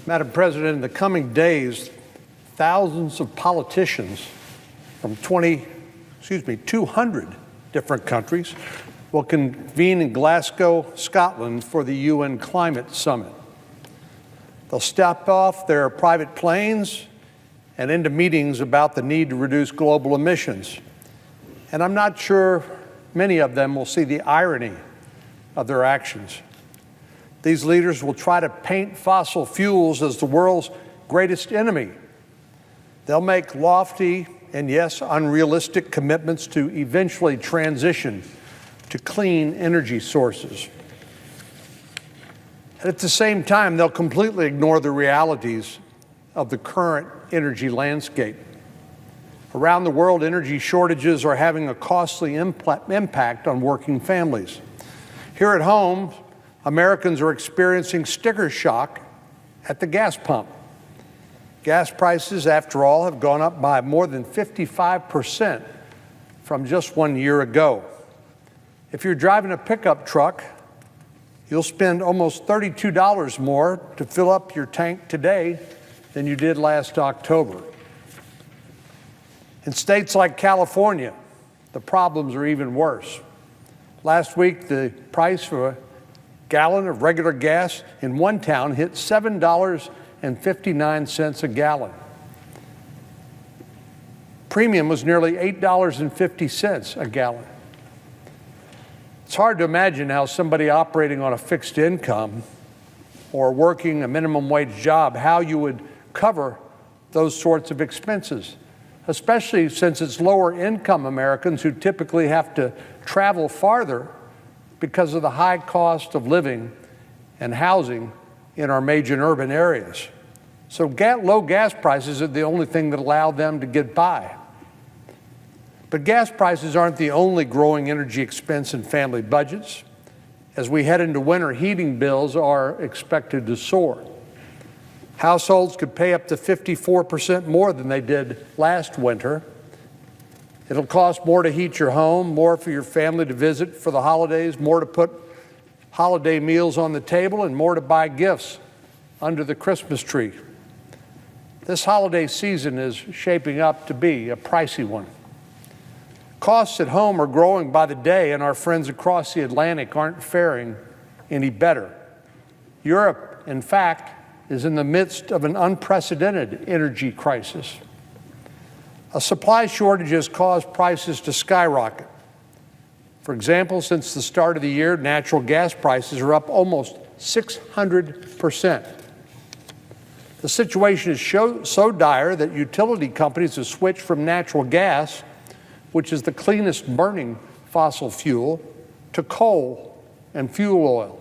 Madam President, in the coming days, thousands of politicians from 200 different countries will convene in Glasgow, Scotland for the UN Climate Summit. They'll step off their private planes and into meetings about the need to reduce global emissions. And I'm not sure many of them will see the irony of their actions. These leaders will try to paint fossil fuels as the world's greatest enemy. They'll make lofty and, yes, unrealistic commitments to eventually transition to clean energy sources. And at the same time, they'll completely ignore the realities of the current energy landscape. Around the world, energy shortages are having a costly impact on working families. Here at home, Americans are experiencing sticker shock at the gas pump. Gas prices, after all, have gone up by more than 55% from just 1 year ago. If you're driving a pickup truck, you'll spend almost $32 more to fill up your tank today than you did last October. In states like California, the problems are even worse. Last week, the price for a gallon of regular gas in one town hit $7.59 a gallon. Premium was nearly $8.50 a gallon. It's hard to imagine how somebody operating on a fixed income or working a minimum wage job, how you would cover those sorts of expenses, especially since it's lower income Americans who typically have to travel farther because of the high cost of living and housing in our major urban areas. So low gas prices are the only thing that allow them to get by. But gas prices aren't the only growing energy expense in family budgets. As we head into winter, heating bills are expected to soar. Households could pay up to 54% more than they did last winter. It'll cost more to heat your home, more for your family to visit for the holidays, more to put holiday meals on the table, and more to buy gifts under the Christmas tree. This holiday season is shaping up to be a pricey one. Costs at home are growing by the day, and our friends across the Atlantic aren't faring any better. Europe, in fact, is in the midst of an unprecedented energy crisis. A supply shortage has caused prices to skyrocket. For example, since the start of the year, natural gas prices are up almost 600%. The situation is so dire that utility companies have switched from natural gas, which is the cleanest burning fossil fuel, to coal and fuel oil.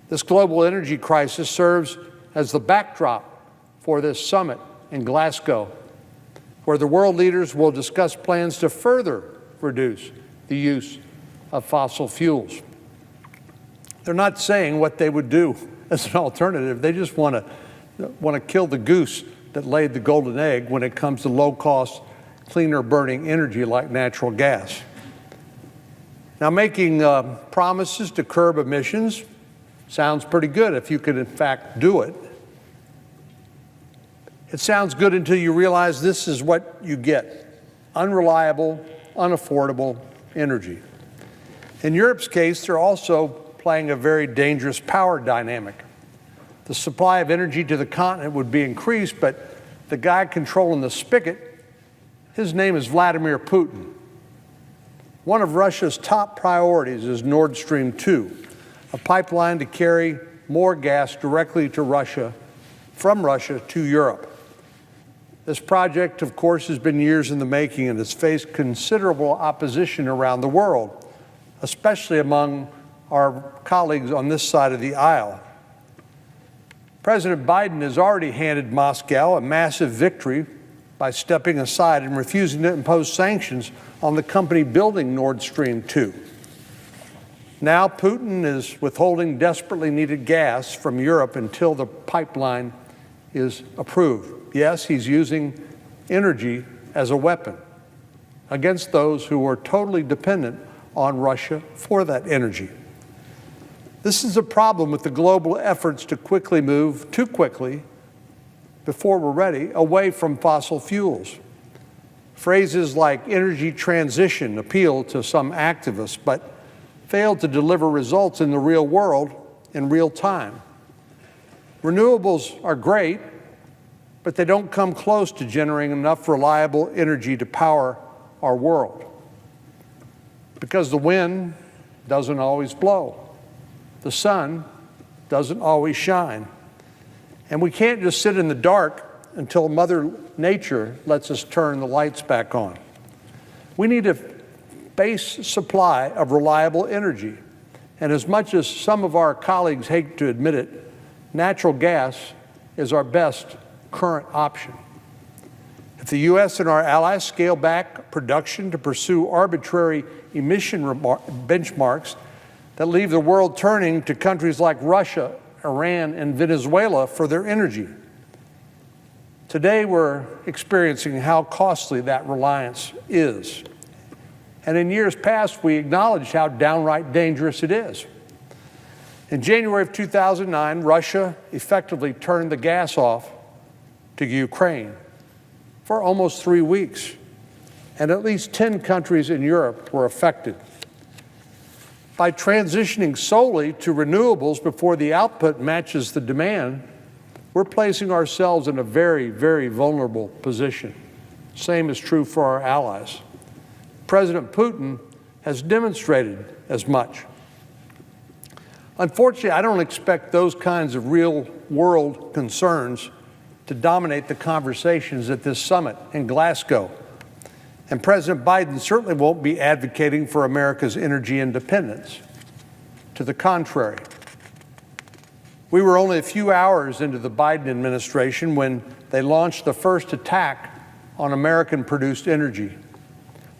This global energy crisis serves as the backdrop for this summit in Glasgow, where the world leaders will discuss plans to further reduce the use of fossil fuels. They're not saying what they would do as an alternative. They just want to kill the goose that laid the golden egg when it comes to low-cost, cleaner burning energy like natural gas. Now, making promises to curb emissions sounds pretty good if you could in fact do it. It sounds good until you realize this is what you get: unreliable, unaffordable energy. In Europe's case, they're also playing a very dangerous power dynamic. The supply of energy to the continent would be increased, but the guy controlling the spigot, his name is Vladimir Putin. One of Russia's top priorities is Nord Stream 2, a pipeline to carry more gas directly to Russia, from Russia to Europe. This project, of course, has been years in the making and has faced considerable opposition around the world, especially among our colleagues on this side of the aisle. President Biden has already handed Moscow a massive victory by stepping aside and refusing to impose sanctions on the company building Nord Stream 2. Now Putin is withholding desperately needed gas from Europe until the pipeline is approved. Yes, he's using energy as a weapon against those who are totally dependent on Russia for that energy. This is a problem with the global efforts to quickly move, too quickly, before we're ready, away from fossil fuels. Phrases like energy transition appeal to some activists, but fail to deliver results in the real world in real time. Renewables are great, but they don't come close to generating enough reliable energy to power our world, because the wind doesn't always blow. The sun doesn't always shine. And we can't just sit in the dark until Mother Nature lets us turn the lights back on. We need a base supply of reliable energy. And as much as some of our colleagues hate to admit it, natural gas is our best current option. If the U.S. and our allies scale back production to pursue arbitrary emission benchmarks that leave the world turning to countries like Russia, Iran, and Venezuela for their energy. Today, we're experiencing how costly that reliance is. And in years past, we acknowledged how downright dangerous it is. In January of 2009, Russia effectively turned the gas off to Ukraine for almost 3 weeks, and at least 10 countries in Europe were affected. By transitioning solely to renewables before the output matches the demand, we're placing ourselves in a very, very vulnerable position. Same is true for our allies. President Putin has demonstrated as much. Unfortunately, I don't expect those kinds of real-world concerns to dominate the conversations at this summit in Glasgow. And President Biden certainly won't be advocating for America's energy independence. To the contrary. We were only a few hours into the Biden administration when they launched the first attack on American-produced energy.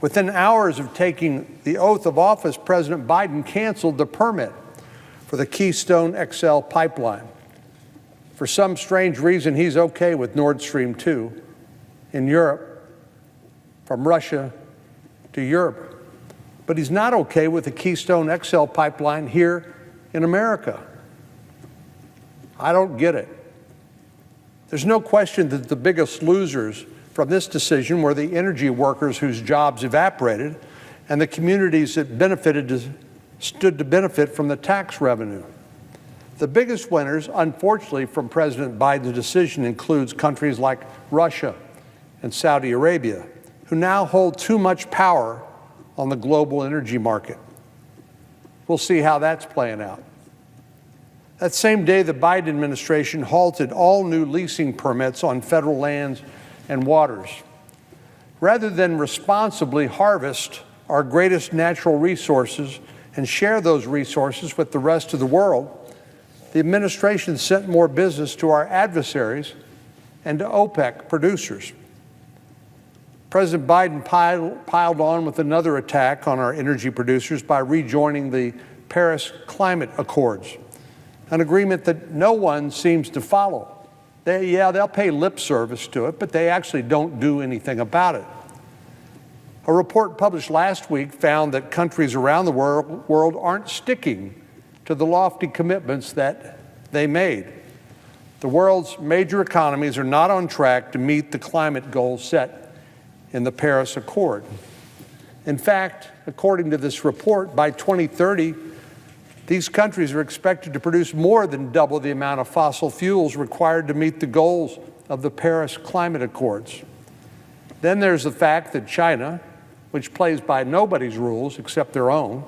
Within hours of taking the oath of office, President Biden canceled the permit for the Keystone XL pipeline. For some strange reason, he's okay with Nord Stream 2 in Europe, from Russia to Europe. But he's not okay with the Keystone XL pipeline here in America. I don't get it. There's no question that the biggest losers from this decision were the energy workers whose jobs evaporated and the communities that stood to benefit from the tax revenue. The biggest winners, unfortunately, from President Biden's decision includes countries like Russia and Saudi Arabia, who now hold too much power on the global energy market. We'll see how that's playing out. That same day, the Biden administration halted all new leasing permits on federal lands and waters. Rather than responsibly harvest our greatest natural resources and share those resources with the rest of the world, the administration sent more business to our adversaries and to OPEC producers. President Biden piled on with another attack on our energy producers by rejoining the Paris Climate Accords, an agreement that no one seems to follow. They'll pay lip service to it, but they actually don't do anything about it. A report published last week found that countries around the world aren't sticking to the lofty commitments that they made. The world's major economies are not on track to meet the climate goals set in the Paris Accord. In fact, according to this report, by 2030, these countries are expected to produce more than double the amount of fossil fuels required to meet the goals of the Paris Climate Accords. Then there's the fact that China, which plays by nobody's rules except their own,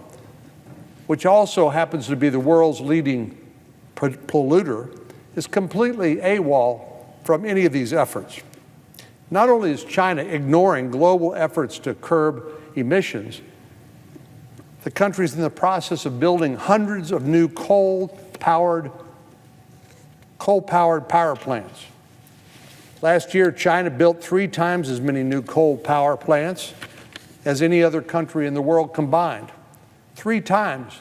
which also happens to be the world's leading polluter, is completely AWOL from any of these efforts. Not only is China ignoring global efforts to curb emissions, the country's in the process of building hundreds of new coal-powered power plants. Last year, China built 3 times as many new coal power plants as any other country in the world combined. 3 times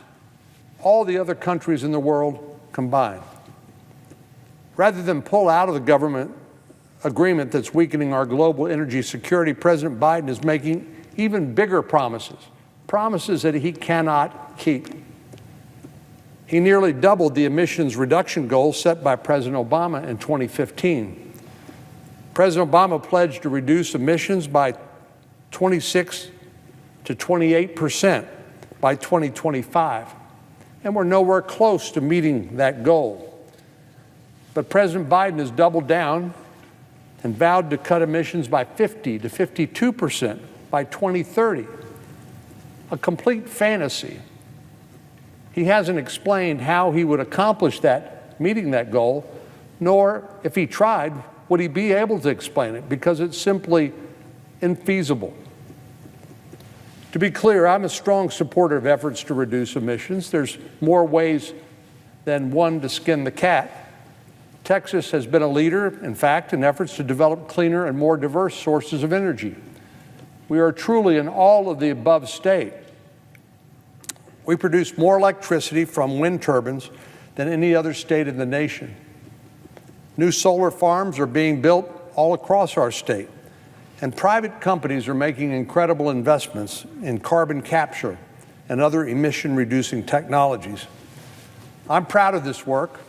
all the other countries in the world combined. Rather than pull out of the government agreement that's weakening our global energy security, President Biden is making even bigger promises that he cannot keep. He nearly doubled the emissions reduction goal set by President Obama in 2015. President Obama pledged to reduce emissions by 26 to 28% by 2025, and we're nowhere close to meeting that goal. But President Biden has doubled down and vowed to cut emissions by 50 to 52% by 2030. A complete fantasy. He hasn't explained how he would accomplish that, meeting that goal, nor, if he tried, would he be able to explain it, because it's simply infeasible. To be clear, I'm a strong supporter of efforts to reduce emissions. There's more ways than one to skin the cat. Texas has been a leader, in fact, in efforts to develop cleaner and more diverse sources of energy. We are truly an all-of-the-above state. We produce more electricity from wind turbines than any other state in the nation. New solar farms are being built all across our state, and private companies are making incredible investments in carbon capture and other emission-reducing technologies. I'm proud of this work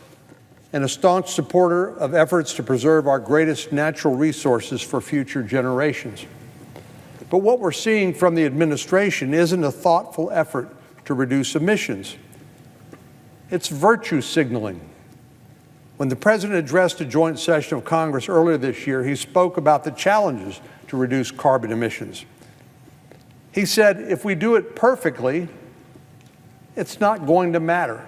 and a staunch supporter of efforts to preserve our greatest natural resources for future generations. But what we're seeing from the administration isn't a thoughtful effort to reduce emissions. It's virtue signaling. When the President addressed a joint session of Congress earlier this year, he spoke about the challenges to reduce carbon emissions. He said, if we do it perfectly, it's not going to matter.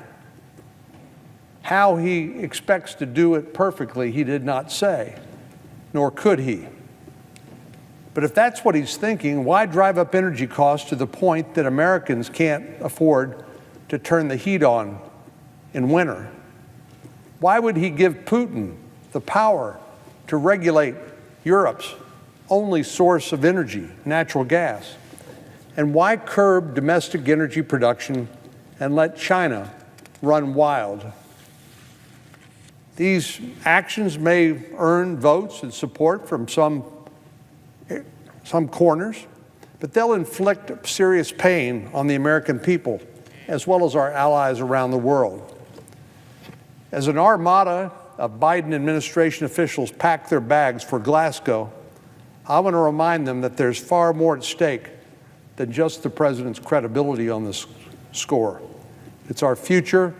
How he expects to do it perfectly, he did not say, nor could he. But if that's what he's thinking, why drive up energy costs to the point that Americans can't afford to turn the heat on in winter? Why would he give Putin the power to regulate Europe's only source of energy, natural gas? And why curb domestic energy production and let China run wild? These actions may earn votes and support from some corners, but they'll inflict serious pain on the American people, as well as our allies around the world. As an armada of Biden administration officials pack their bags for Glasgow, I want to remind them that there's far more at stake than just the president's credibility on this score. It's our future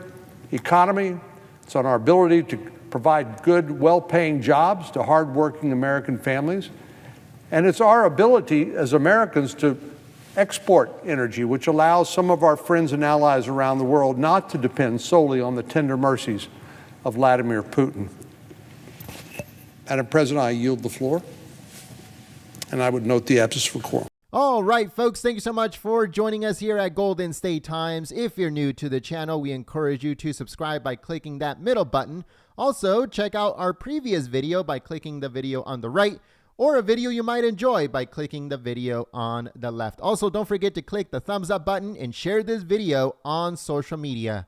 economy. It's on our ability to provide good, well-paying jobs to hardworking American families. And it's our ability as Americans to export energy, which allows some of our friends and allies around the world not to depend solely on the tender mercies of Vladimir Putin. Madam President, I yield the floor, and I would note the absence of quorum. All right, folks, thank you so much for joining us here at Golden State Times. If you're new to the channel, we encourage you to subscribe by clicking that middle button. Also, check out our previous video by clicking the video on the right, or a video you might enjoy by clicking the video on the left. Also, don't forget to click the thumbs up button and share this video on social media.